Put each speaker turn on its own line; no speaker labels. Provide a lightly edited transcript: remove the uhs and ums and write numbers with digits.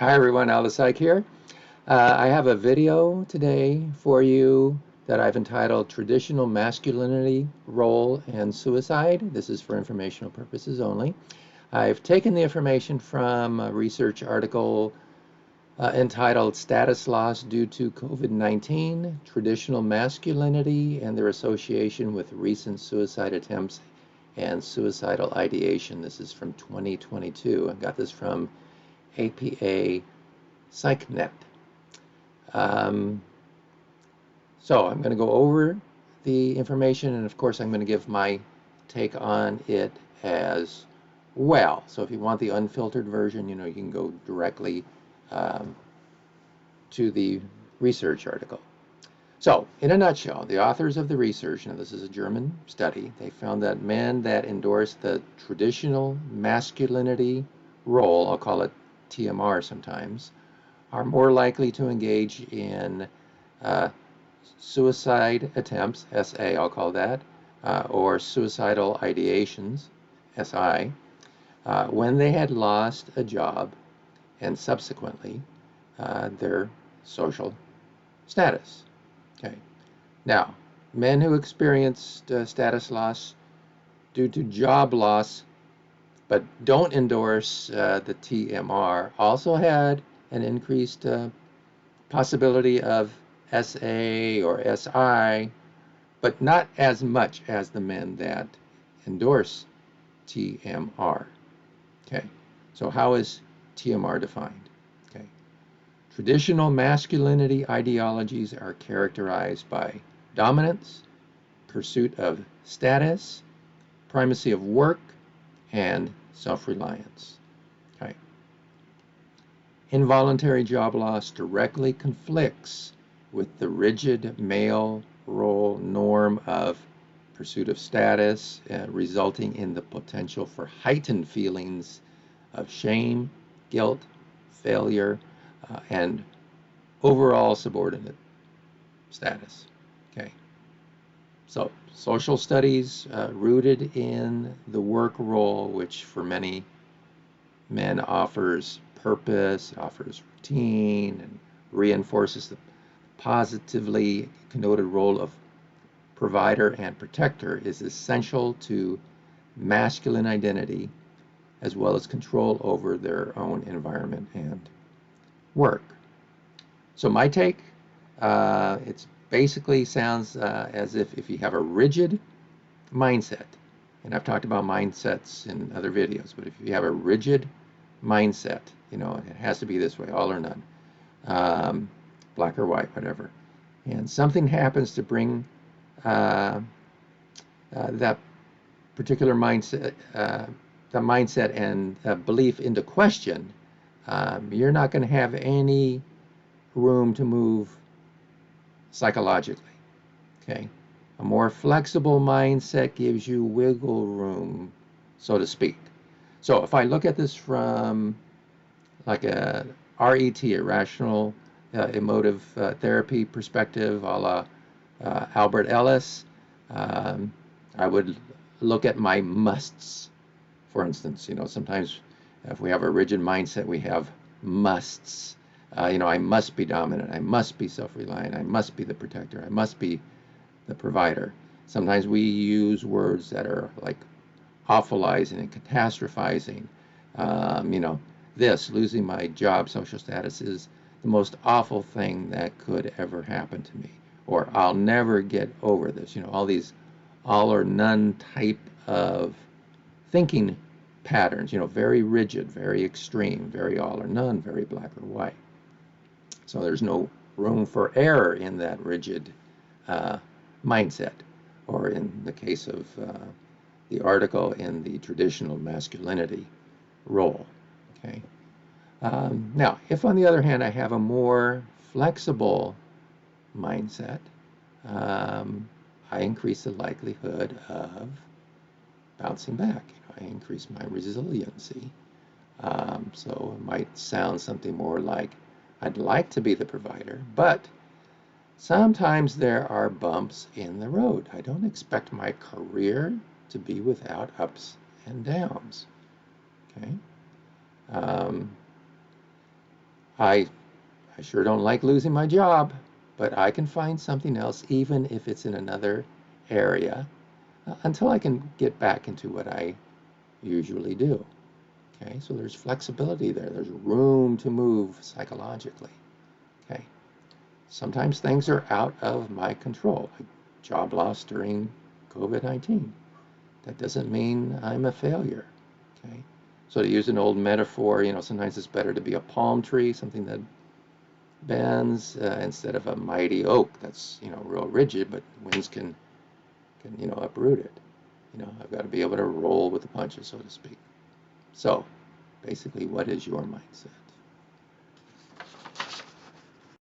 Hi everyone, Alice Psych here. I have a video today for you that I've entitled Traditional Masculinity, Role, and Suicide. This is for informational purposes only. I've taken the information from a research article entitled Status Loss Due to COVID-19, Traditional Masculinity and Their Association with Recent Suicide Attempts and Suicidal Ideation. This is from 2022. I got this from APA PsychNet. Um, so I'm going to go over the information, and of course I'm going to give my take on it as well. So if you want the unfiltered version, you can go directly um, to the research article. So in a nutshell, the authors of the research, now this is a German study, they found that men that endorse the traditional masculinity role, I'll call it TMR sometimes, are more likely to engage in uh, suicide attempts, SA, I'll call that, or suicidal ideations, SI, when they had lost a job and subsequently their social status. Okay. Now, men who experienced status loss due to job loss but don't endorse the TMR also had an increased possibility of SA or SI, but not as much as the men that endorse TMR. Okay, so how is TMR defined? Okay, traditional masculinity ideologies are characterized by dominance, pursuit of status, primacy of work, and self-reliance. Okay. Involuntary job loss directly conflicts with the rigid male role norm of pursuit of status, resulting in the potential for heightened feelings of shame, guilt, failure, and overall subordinate status. Okay. So, social studies rooted in the work role, which for many men offers purpose, offers routine, and reinforces the positively connoted role of provider and protector, is essential to masculine identity as well as control over their own environment and work. So my take, it's basically sounds as if you have a rigid mindset, and I've talked about mindsets in other videos, but if you have a rigid mindset, it has to be this way, all or none, black or white, whatever, and something happens to bring that particular mindset, the mindset and belief into question, you're not going to have any room to move psychologically. Okay, a more flexible mindset gives you wiggle room, so to speak. So if I look at this from like a RET, a rational emotive therapy perspective, a la Albert Ellis, I would look at my musts. For instance, sometimes if we have a rigid mindset, we have musts. I must be dominant, I must be self-reliant, I must be the protector, I must be the provider. Sometimes we use words that are like awfulizing and catastrophizing. This, losing my job, social status, is the most awful thing that could ever happen to me. Or I'll never get over this. All these all or none type of thinking patterns, very rigid, very extreme, very all or none, very black or white. So there's no room for error in that rigid mindset, or in the case of the article, in the traditional masculinity role. Okay. Now, if on the other hand I have a more flexible mindset, I increase the likelihood of bouncing back. I increase my resiliency. So it might sound something more like, I'd like to be the provider, but sometimes there are bumps in the road. I don't expect my career to be without ups and downs. Okay. I sure don't like losing my job, but I can find something else, even if it's in another area, until I can get back into what I usually do. Okay, so there's flexibility there. There's room to move psychologically. Okay, sometimes things are out of my control, like job loss during COVID-19. That doesn't mean I'm a failure. Okay, so to use an old metaphor, sometimes it's better to be a palm tree, something that bends, instead of a mighty oak that's real rigid, but winds can uproot it. I've got to be able to roll with the punches, so to speak. So basically, what is your mindset?